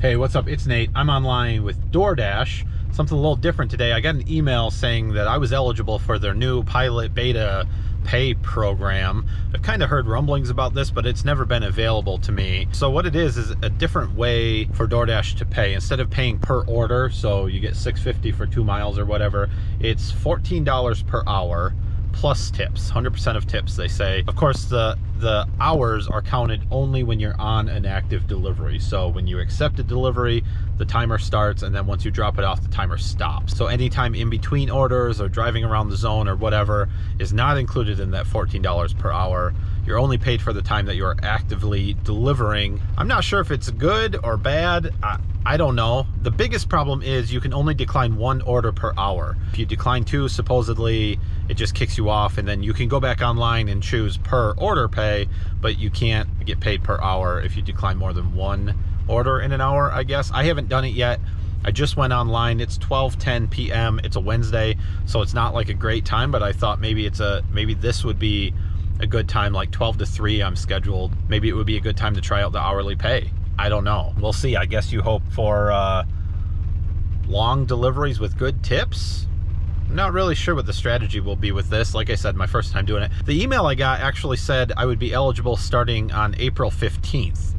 Hey, what's up? It's Nate. I'm online with DoorDash. Something a little different today. I got an email saying that I was eligible for their new pilot beta pay program. I've kind of heard rumblings about this, but it's never been available to me. So what it is a different way for DoorDash to pay. Instead of paying per order, so you get $6.50 for 2 miles or whatever, it's $14 per hour plus tips, 100% of tips, they say. Of course, the hours are counted only when you're on an active delivery. So when you accept a delivery, the timer starts, and then once you drop it off, the timer stops. So anytime in between orders or driving around the zone or whatever is not included in that $14 per hour. You're only paid for the time that you're actively delivering. I'm not sure if it's good or bad. I don't know. The biggest problem is you can only decline 1 order per hour. If you decline 2, supposedly it just kicks you off, and then you can go back online and choose per order pay, but you can't get paid per hour if you decline more than 1 order in an hour, I guess. I haven't done it yet. I just went online. It's 12:10 p.m. It's a Wednesday, so it's not like a great time, but I thought maybe this would be a good time, like 12 to 3 I'm scheduled. Maybe it would be a good time to try out the hourly pay. I don't know. We'll see. I guess you hope for long deliveries with good tips. I'm not really sure what the strategy will be with this. Like I said, my first time doing it. The email I got actually said I would be eligible starting on April 15th.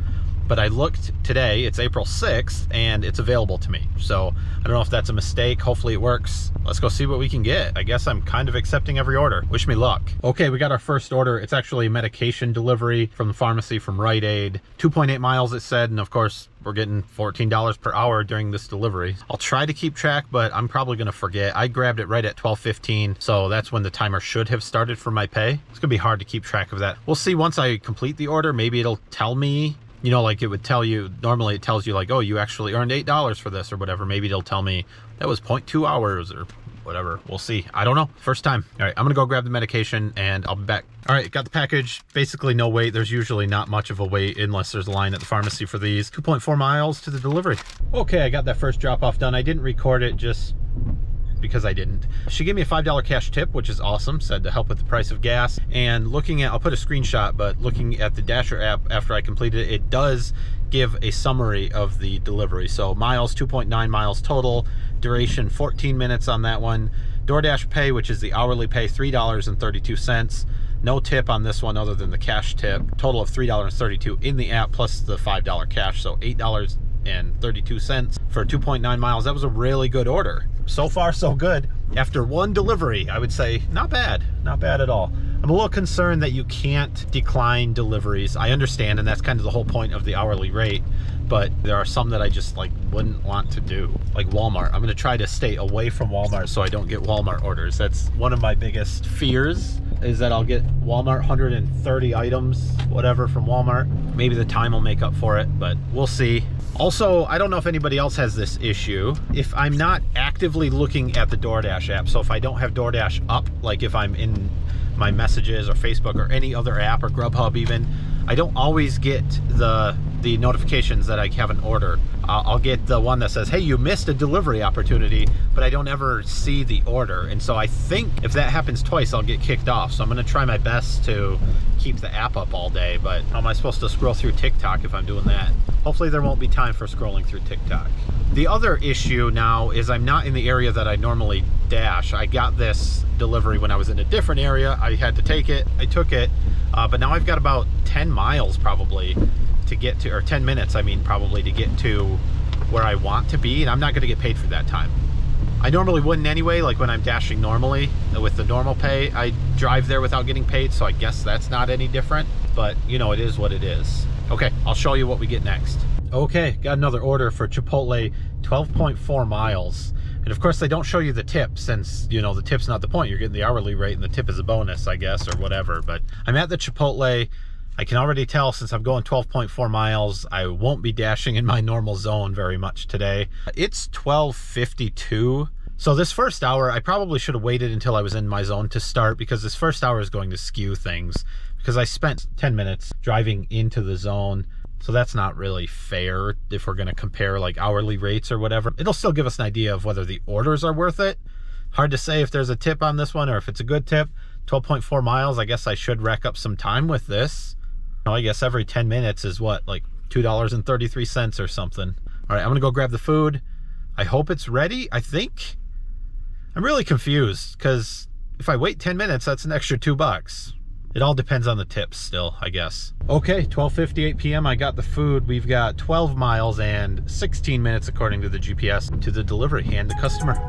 But I looked today, it's April 6th, and it's available to me. So I don't know if that's a mistake. Hopefully it works. Let's go see what we can get. I guess I'm kind of accepting every order. Wish me luck. Okay, we got our first order. It's actually a medication delivery from the pharmacy from Rite Aid. 2.8 miles it said, and of course we're getting $14 per hour during this delivery. I'll try to keep track, but I'm probably gonna forget. I grabbed it right at 12:15, so that's when the timer should have started for my pay. It's gonna be hard to keep track of that. We'll see once I complete the order. Maybe it'll tell me, you know, like it would tell you, normally it tells you like, oh, you actually earned $8 for this or whatever. Maybe it'll tell me that was 0.2 hours or whatever. We'll see. I don't know. First time. All right, I'm gonna go grab the medication and I'll be back. All right, got the package. Basically no wait. There's usually not much of a wait unless there's a line at the pharmacy for these. 2.4 miles to the delivery. Okay, I got that first drop off done. I didn't record it just because I didn't. She gave me a $5 cash tip, which is awesome, said to help with the price of gas. And looking at, I'll put a screenshot, but looking at the Dasher app after I completed it, it does give a summary of the delivery. So miles, 2.9 miles total, duration 14 minutes on that one. DoorDash pay, which is the hourly pay, $3.32. No tip on this one other than the cash tip. Total of $3.32 in the app plus the $5 cash, so $8.32 for 2.9 miles. That was a really good order. So far, so good. After 1 delivery, I would say not bad. Not bad at all. I'm a little concerned that you can't decline deliveries. I understand, and that's kind of the whole point of the hourly rate, but there are some that I just like wouldn't want to do, like Walmart. I'm gonna try to stay away from Walmart so I don't get Walmart orders. That's one of my biggest fears, is that I'll get Walmart 130 items, whatever, from Walmart. Maybe the time will make up for it, but we'll see. Also, I don't know if anybody else has this issue. If I'm not actively looking at the DoorDash app, so if I don't have DoorDash up, like if I'm in my messages or Facebook or any other app or Grubhub even, I don't always get the notifications that I have an order. I'll get the one that says, hey, you missed a delivery opportunity, but I don't ever see the order. And so I think if that happens twice, I'll get kicked off. So I'm gonna try my best to keep the app up all day, but how am I supposed to scroll through TikTok if I'm doing that? Hopefully there won't be time for scrolling through TikTok. The other issue now is I'm not in the area that I normally dash. I got this delivery when I was in a different area. I had to take it, I took it, but now I've got about 10 miles probably to get to, or 10 minutes, I mean, probably to get to where I want to be, and I'm not gonna get paid for that time. I normally wouldn't anyway, like when I'm dashing normally with the normal pay, I drive there without getting paid, so I guess that's not any different, but you know, it is what it is. Okay, I'll show you what we get next. Okay, got another order for Chipotle, 12.4 miles. And of course they don't show you the tip, since, you know, the tip's not the point. You're getting the hourly rate and the tip is a bonus, I guess, or whatever. But I'm at the Chipotle. I can already tell, since I'm going 12.4 miles, I won't be dashing in my normal zone very much today. It's 12:52. So this first hour, I probably should have waited until I was in my zone to start, because this first hour is going to skew things, because I spent 10 minutes driving into the zone. So that's not really fair if we're gonna compare like hourly rates or whatever. It'll still give us an idea of whether the orders are worth it. Hard to say if there's a tip on this one or if it's a good tip. 12.4 miles, I guess I should rack up some time with this. I guess every 10 minutes is what, like $2.33 or something. All right, I'm gonna go grab the food. I hope it's ready, I think. I'm really confused because if I wait 10 minutes, that's an extra $2. It all depends on the tips still, I guess. Okay, 12:58 p.m. I got the food. We've got 12 miles and 16 minutes according to the GPS to the delivery and the customer.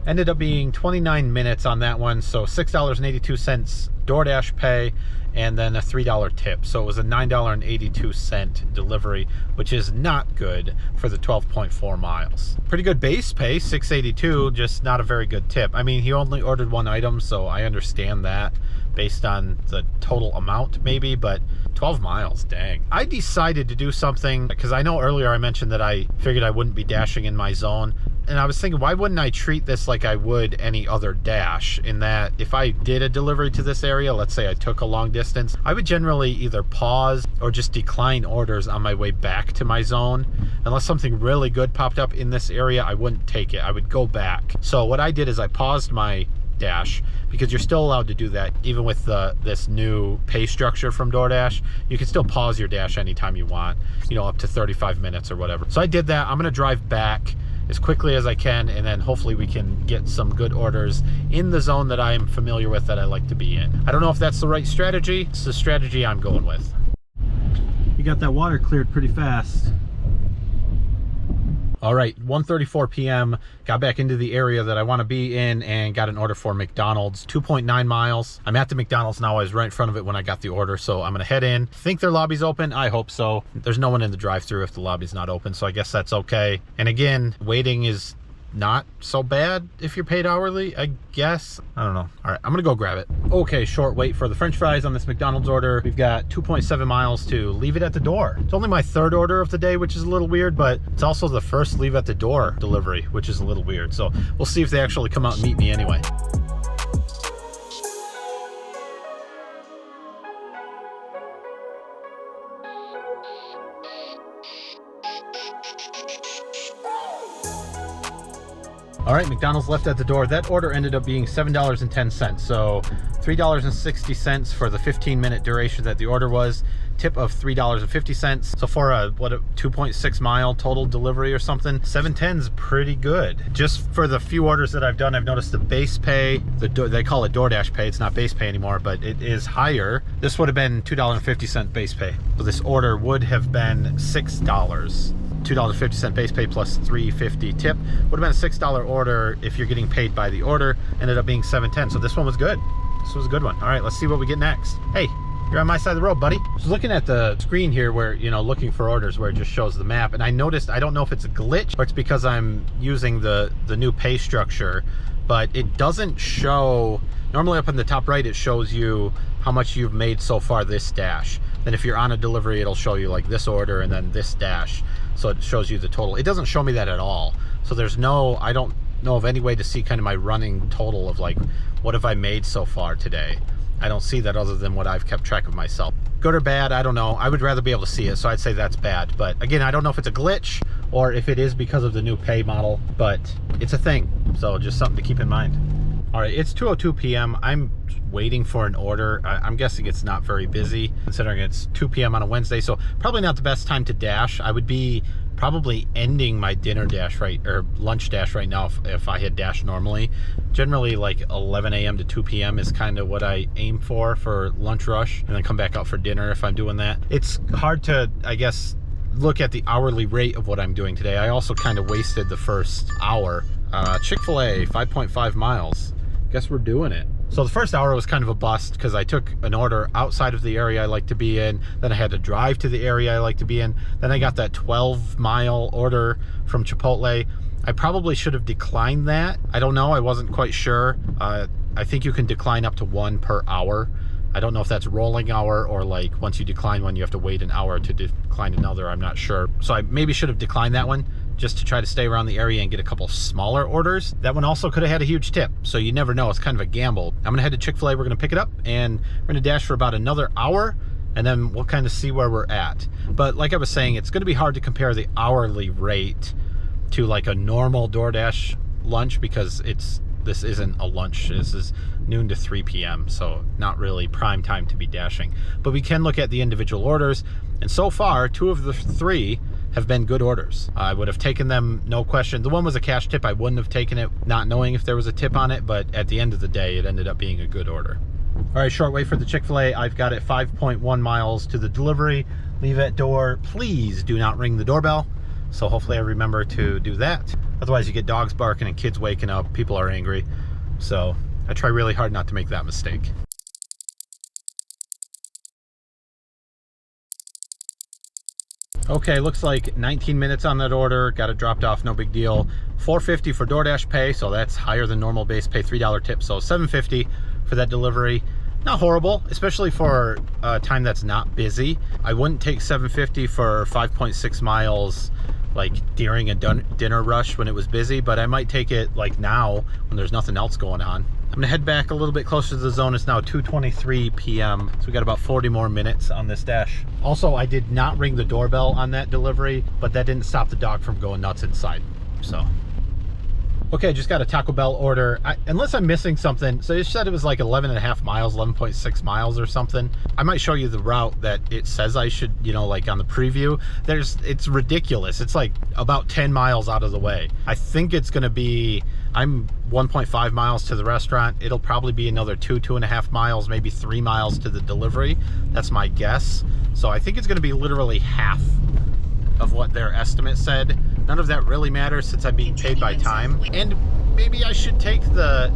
Ended up being 29 minutes on that one, so $6.82 DoorDash pay, and then a $3 tip. So it was a $9.82 delivery, which is not good for the 12.4 miles. Pretty good base pay, $6.82, just not a very good tip. I mean, he only ordered one item, so I understand that based on the total amount maybe, but 12 miles, dang. I decided to do something because I know earlier I mentioned that I figured I wouldn't be dashing in my zone. And I was thinking, why wouldn't I treat this like I would any other dash? In that if I did a delivery to this area, let's say I took a long distance, I would generally either pause or just decline orders on my way back to my zone. Unless something really good popped up in this area, I wouldn't take it. I would go back. So what I did is I paused my dash, because you're still allowed to do that even with this new pay structure from DoorDash. You can still pause your dash anytime you want, you know, up to 35 minutes or whatever. So I did that. I'm gonna drive back as quickly as I can, and then hopefully we can get some good orders in the zone that I'm familiar with, that I like to be in. I don't know if that's the right strategy. It's the strategy I'm going with. You got that water cleared pretty fast. All right, 1:34 p.m. Got back into the area that I want to be in and got an order for McDonald's, 2.9 miles. I'm at the McDonald's now. I was right in front of it when I got the order, so I'm gonna head in. Think their lobby's open? I hope so. There's no one in the drive-thru if the lobby's not open, so I guess that's okay. And again, waiting is not so bad if you're paid hourly, I guess. I don't know. All right, I'm gonna go grab it. Okay, short wait for the French fries on this McDonald's order. We've got 2.7 miles to leave it at the door. It's only my third order of the day, which is a little weird, but it's also the first leave at the door delivery, which is a little weird. So we'll see if they actually come out and meet me anyway. All right, McDonald's left at the door. That order ended up being $7.10. So $3.60 for the 15-minute duration that the order was. Tip of $3.50. So for a 2.6 mile total delivery or something, $7.10 is pretty good. Just for the few orders that I've done, I've noticed the base pay, they call it DoorDash pay. It's not base pay anymore, but it is higher. This would have been $2.50 base pay. So this order would have been $6. $2.50 base pay plus $3.50 tip would have been a $6 order if you're getting paid by the order. Ended up being $7.10. So this one was good. This was a good one. All right, let's see what we get next. Hey, you're on my side of the road, buddy. I was looking at the screen here where, you know, looking for orders where it just shows the map, and I noticed, I don't know if it's a glitch or it's because I'm using the new pay structure, but it doesn't show. Normally up in the top right, it shows you how much you've made so far this dash. Then if you're on a delivery, it'll show you like this order and then this dash. So it shows you the total. It doesn't show me that at all. So there's no, I don't know of any way to see kind of my running total of like, what have I made so far today? I don't see that other than what I've kept track of myself. Good or bad, I don't know. I would rather be able to see it, so I'd say that's bad. But again, I don't know if it's a glitch or if it is because of the new pay model, but it's a thing. So just something to keep in mind. All right, it's 2:02 p.m. I'm waiting for an order. I'm guessing it's not very busy considering it's 2 p.m. on a Wednesday, so probably not the best time to dash. I would be probably ending my dinner dash or lunch dash right now if I had dashed normally. Generally like 11 a.m. to 2 p.m. is kind of what I aim for lunch rush, and then come back out for dinner if I'm doing that. It's hard to, I guess, look at the hourly rate of what I'm doing today. I also kind of wasted the first hour. Chick-fil-A, 5.5 miles. Guess we're doing it. So the first hour was kind of a bust because I took an order outside of the area I like to be in. Then I had to drive to the area I like to be in. Then I got that 12-mile order from Chipotle. I probably should have declined that. I don't know. I wasn't quite sure. I think you can decline up to 1 per hour. I don't know if that's rolling hour or like once you decline one, you have to wait an hour to decline another. I'm not sure. So I maybe should have declined that one. just to try to stay around the area and get a couple smaller orders. That one also could have had a huge tip, so you never know. It's kind of a gamble. I'm gonna head to Chick-fil-A, we're gonna pick it up, and we're gonna dash for about another hour, and then we'll kind of see where we're at. But like I was saying, it's gonna be hard to compare the hourly rate to like a normal DoorDash lunch, because this isn't a lunch. This is noon to 3 p.m. so not really prime time to be dashing. But we can look at the individual orders, and so far 2 of the 3 have been good orders. I would have taken them, no question. The one was a cash tip. I wouldn't have taken it not knowing if there was a tip on it, but at the end of the day it ended up being a good order. All right, short way for the Chick-fil-A. I've got it 5.1 miles to the delivery. Leave at door. Please do not ring the doorbell. So hopefully I remember to do that. Otherwise you get dogs barking and kids waking up, people are angry. So I try really hard not to make that mistake. Okay, looks like 19 minutes on that order. Got it dropped off, no big deal. $4.50 for DoorDash pay, so that's higher than normal base pay, $3 tip, so $7.50 for that delivery. Not horrible, especially for a time that's not busy. I wouldn't take $7.50 for 5.6 miles like during a dinner rush when it was busy, but I might take it like now when there's nothing else going on. I'm gonna head back a little bit closer to the zone. It's now 2:23 p.m. so we got about 40 more minutes on this dash. Also, I did not ring the doorbell on that delivery, but that didn't stop the dog from going nuts inside. So okay, just got a Taco Bell order. Unless I'm missing something, so it said it was like 11.5 miles, 11.6 miles or something. I might show you the route that it says I should, you know, like on the preview. It's ridiculous. It's like about 10 miles out of the way. I think it's gonna be, I'm 1.5 miles to the restaurant. It'll probably be another 2.5 miles, maybe 3 miles to the delivery. That's my guess. So I think it's gonna be literally half of what their estimate said. None of that really matters since I'm being paid by time. And maybe I should take the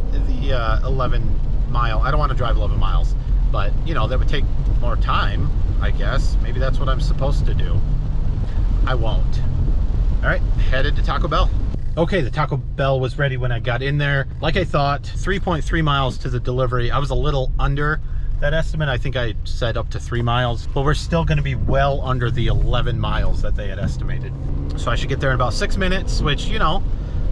11 mile. I don't want to drive 11 miles, but you know, that would take more time, I guess. Maybe that's what I'm supposed to do. I won't. All right, headed to Taco Bell. Okay, the Taco Bell was ready when I got in there. Like I thought, 3.3 miles to the delivery. I was a little under that estimate. I think I said up to 3 miles, but we're still going to be well under the 11 miles that they had estimated. So I should get there in about 6 minutes, which, you know,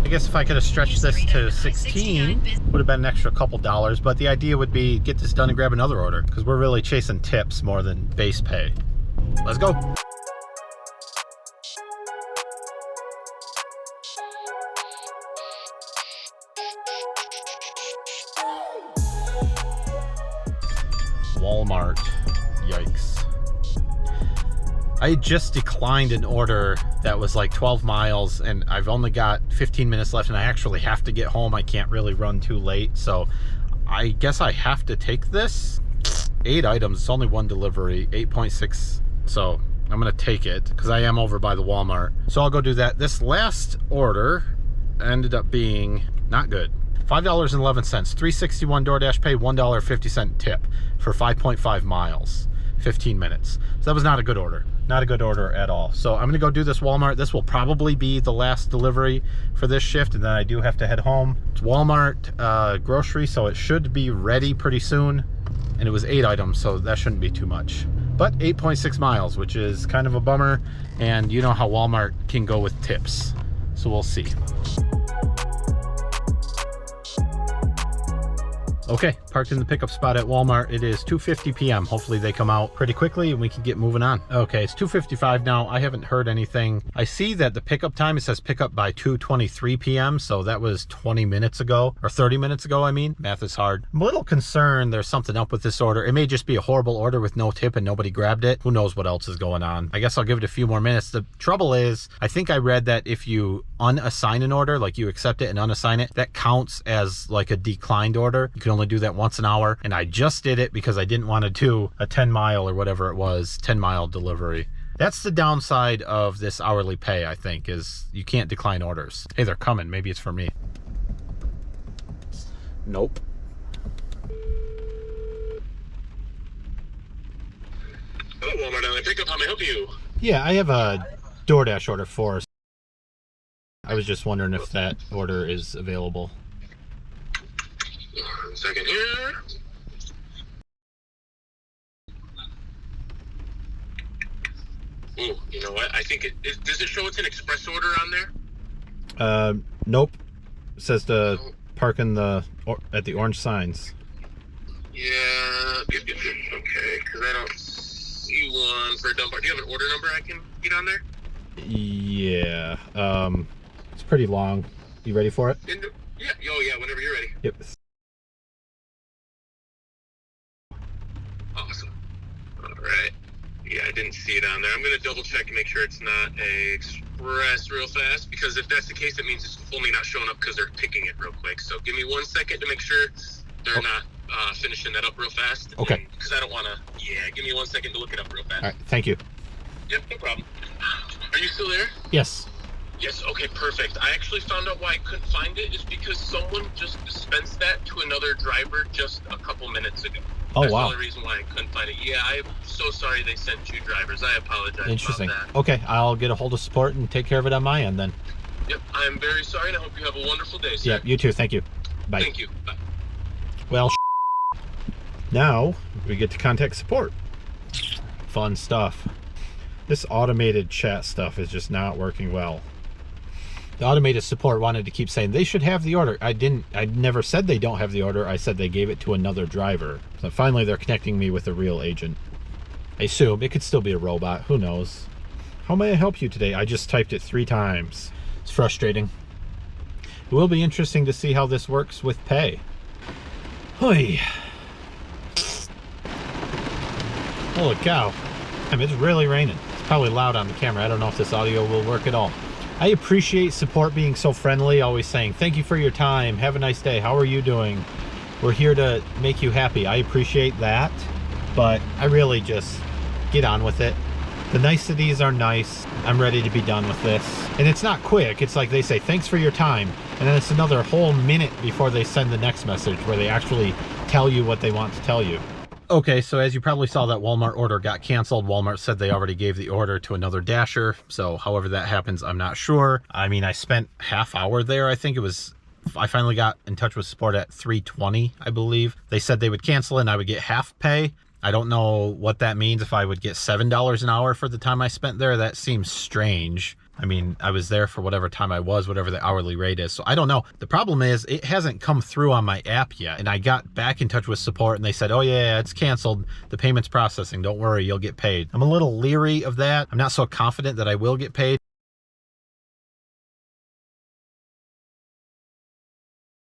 I guess if I could have stretched this to 16, would have been an extra couple dollars. But the idea would be get this done and grab another order, because we're really chasing tips more than base pay. Let's go. Walmart. Yikes. I just declined an order that was like 12 miles and I've only got 15 minutes left and I actually have to get home. I can't really run too late, so I guess I have to take this. 8 items, it's only one delivery, 8.6, so I'm gonna take it because I am over by the Walmart. So I'll go do that. This last order ended up being not good. $5.11, $3.61 DoorDash pay, $1.50 tip for 5.5 miles, 15 minutes. So that was not a good order. Not a good order at all. So I'm gonna go do this Walmart. This will probably be the last delivery for this shift, and then I do have to head home. It's Walmart grocery, so it should be ready pretty soon. And it was 8 items, so that shouldn't be too much. But 8.6 miles, which is kind of a bummer. And you know how Walmart can go with tips. So we'll see. Okay, parked in the pickup spot at Walmart. It is 2:50 p.m. Hopefully they come out pretty quickly and we can get moving on. Okay, it's 2:55 now. I haven't heard anything. I see that the pickup time, it says pickup by 2:23 p.m. So that was 20 minutes ago, or 30 minutes ago, I mean. Math is hard. I'm a little concerned there's something up with this order. It may just be a horrible order with no tip and nobody grabbed it. Who knows what else is going on. I guess I'll give it a few more minutes. The trouble is, I think I read that if you unassign an order, like you accept it and unassign it, that counts as like a declined order. You can only do that once an hour, and I just did it because I didn't want to do a 10 mile or whatever it was, 10 mile delivery. That's the downside of this hourly pay, I think, is you can't decline orders. Hey, they're coming. Maybe it's for me. Nope. Hello, Walmart LA Pickup. How may I help you? Yeah, I have a DoorDash order for us. I was just wondering if that order is available. 1 second here. Ooh, you know what? I think does it show it's an express order on there? Nope. It says to park in at the orange signs. Yeah. Okay, because I don't see one for a dump bar. Do you have an order number I can get on there? Yeah. It's pretty long. You ready for it? Yeah. Oh, yeah. Whenever you're ready. Yep. Awesome. All right. Yeah, I didn't see it on there. I'm going to double check and make sure it's not a express real fast, because if that's the case, it means it's only not showing up because they're picking it real quick. So give me 1 second to make sure they're not finishing that up real fast. Okay. Because I don't want to, give me 1 second to look it up real fast. All right. Thank you. Yep, no problem. Are you still there? Yes. Yes, okay, perfect. I actually found out why I couldn't find it is because someone just dispensed that to another driver just a couple minutes ago. Oh, That's wow. the only reason why I couldn't find it. Yeah, I'm so sorry they sent two drivers. I apologize Interesting. about that. Okay, I'll get a hold of support and take care of it on my end then. Yep, I'm very sorry, and I hope you have a wonderful day, sir. Yeah, you too. Thank you. Bye. Thank you. Bye. Well, now we get to contact support. Fun stuff. This automated chat stuff is just not working well. The automated support wanted to keep saying they should have the order. I never said they don't have the order. I said they gave it to another driver. So finally they're connecting me with a real agent. I assume it could still be a robot. Who knows? How may I help you today? I just typed it 3 times. It's frustrating. It will be interesting to see how this works with pay. Holy cow. It's really raining. It's probably loud on the camera. I don't know if this audio will work at all. I appreciate support being so friendly, always saying, thank you for your time. Have a nice day. How are you doing? We're here to make you happy. I appreciate that, but I really just get on with it. The niceties are nice. I'm ready to be done with this. And it's not quick. It's like they say, thanks for your time. And then it's another whole minute before they send the next message where they actually tell you what they want to tell you. Okay, so as you probably saw, that Walmart order got canceled. Walmart said they already gave the order to another dasher. So however that happens, I'm not sure. I mean, I spent half hour there. I think it was, I finally got in touch with support at 3:20, I believe. They said they would cancel it and I would get half pay. I don't know what that means. If I would get $7 an hour for the time I spent there, that seems strange. I mean, I was there for whatever time I was, whatever the hourly rate is. So I don't know. The problem is it hasn't come through on my app yet. And I got back in touch with support and they said, oh yeah, it's canceled. The payment's processing. Don't worry, you'll get paid. I'm a little leery of that. I'm not so confident that I will get paid.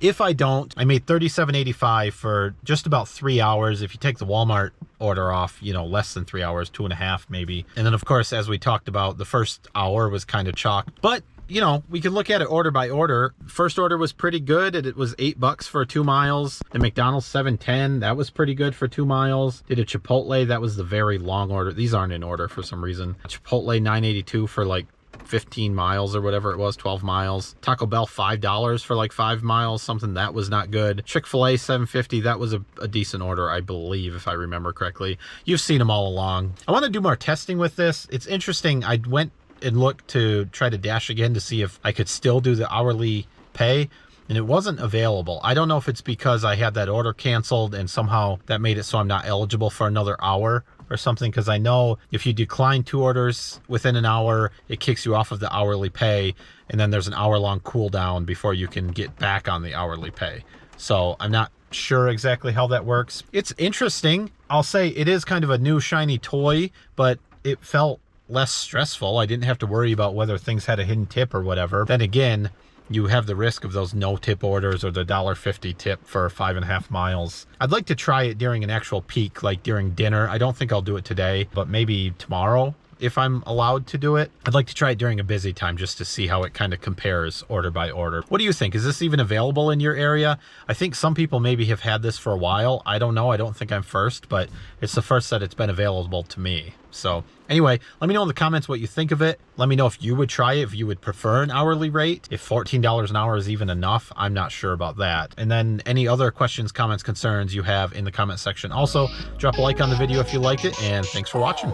If I don't, I made $37.85 for just about 3 hours. If you take the Walmart order off, you know, less than 3 hours, 2.5 maybe. And then of course, as we talked about, the first hour was kind of chalked, but you know, we can look at it order by order. First order was pretty good. It was $8 for 2 miles. The McDonald's $7.10, that was pretty good for 2 miles. Did a Chipotle, that was the very long order. These aren't in order for some reason. Chipotle $9.82 for like 15 miles or whatever it was, 12 miles. Taco Bell $5 for like 5 miles, something that was not good. Chick-fil-A $7.50, that was a decent order, I believe, if I remember correctly. You've seen them all along. I want to do more testing with this. It's interesting. I went and looked to try to dash again to see if I could still do the hourly pay, and it wasn't available. I don't know if it's because I had that order canceled and somehow that made it so I'm not eligible for another hour or something, because I know if you decline 2 orders within an hour, it kicks you off of the hourly pay, and then there's an hour-long cooldown before you can get back on the hourly pay. So I'm not sure exactly how that works. It's interesting. I'll say it is kind of a new shiny toy, but it felt less stressful. I didn't have to worry about whether things had a hidden tip or whatever. Then again, you have the risk of those no tip orders or the $1.50 tip for 5.5 miles. I'd like to try it during an actual peak, like during dinner. I don't think I'll do it today, but maybe tomorrow if I'm allowed to do it. I'd like to try it during a busy time just to see how it kind of compares order by order. What do you think? Is this even available in your area? I think some people maybe have had this for a while. I don't know. I don't think I'm first, but it's the first that it's been available to me. So anyway, let me know in the comments what you think of it. Let me know if you would try it, if you would prefer an hourly rate, if $14 an hour is even enough. I'm not sure about that. And then any other questions, comments, concerns you have in the comment section. Also, drop a like on the video if you liked it, and thanks for watching.